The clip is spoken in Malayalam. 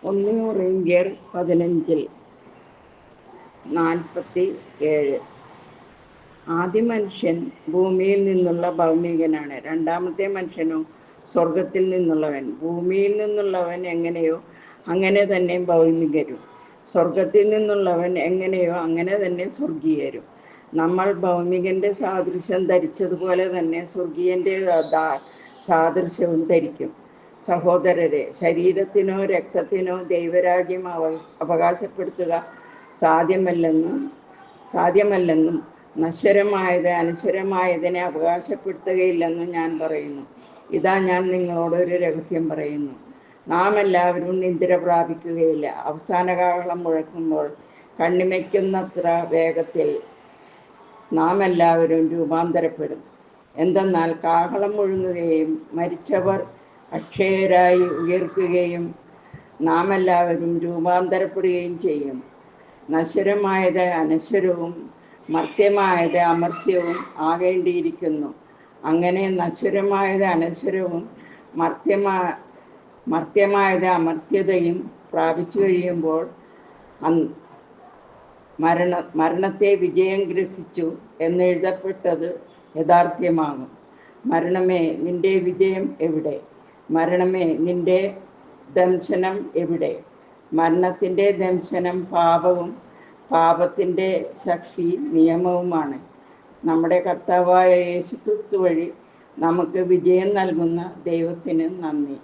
1 കൊരിന്ത്യർ 15:47. ആദ്യ മനുഷ്യൻ ഭൂമിയിൽ നിന്നുള്ള ഭൗമികനാണ്, രണ്ടാമത്തെ മനുഷ്യനോ സ്വർഗത്തിൽ നിന്നുള്ളവൻ. ഭൂമിയിൽ നിന്നുള്ളവൻ എങ്ങനെയോ അങ്ങനെ തന്നെ ഭൗമികരും, സ്വർഗത്തിൽ നിന്നുള്ളവൻ എങ്ങനെയോ അങ്ങനെ തന്നെ സ്വർഗീയരും. നമ്മൾ ഭൗമികന്റെ സാദൃശ്യം ധരിച്ചതുപോലെ തന്നെ സ്വർഗീയന്റെ സാദൃശ്യവും ധരിക്കും. സഹോദരരെ, ശരീരത്തിനോ രക്തത്തിനോ ദൈവരാജ്യം അവകാശപ്പെടുത്തുക സാധ്യമല്ലെന്നും നശ്വരമായത് അനശ്വരമായതിനെ അവകാശപ്പെടുത്തുകയില്ലെന്നും ഞാൻ പറയുന്നു. ഇതാ, ഞാൻ നിങ്ങളോട് ഒരു രഹസ്യം പറയുന്നു. നാം എല്ലാവരും നിദ്ര പ്രാപിക്കുകയില്ല. അവസാന കാഹളം മുഴക്കുമ്പോൾ കണ്ണിമയ്ക്കുന്നത്ര വേഗത്തിൽ നാം എല്ലാവരും രൂപാന്തരപ്പെടും. എന്തെന്നാൽ കാഹളം മുഴങ്ങുകയും മരിച്ചവർ അക്ഷയരായി ഉയർക്കുകയും നാം എല്ലാവരും രൂപാന്തരപ്പെടുകയും ചെയ്യും. നശ്വരമായത് അനശ്വരവും മർത്യമായത് അമർത്യവും ആകേണ്ടിയിരിക്കുന്നു. അങ്ങനെ നശ്വരമായത് അനശ്വരവും മർത്യമായത് അമർത്യതയും പ്രാപിച്ചു കഴിയുമ്പോൾ മരണത്തെ വിജയം ഗ്രസിച്ചു എന്നെഴുതപ്പെട്ടത് യഥാർത്ഥ്യമാകും. മരണമേ, നിന്റെ വിജയം എവിടെ? മരണമേ, നിന്റെ ദംശനം എവിടെ? മരണത്തിൻ്റെ ദംശനം പാപവും പാപത്തിൻ്റെ ശക്തി നിയമവുമാണ്. നമ്മുടെ കർത്താവായ യേശുക്രിസ്തു വഴി നമുക്ക് വിജയം നൽകുന്ന ദൈവത്തിന് നന്ദി.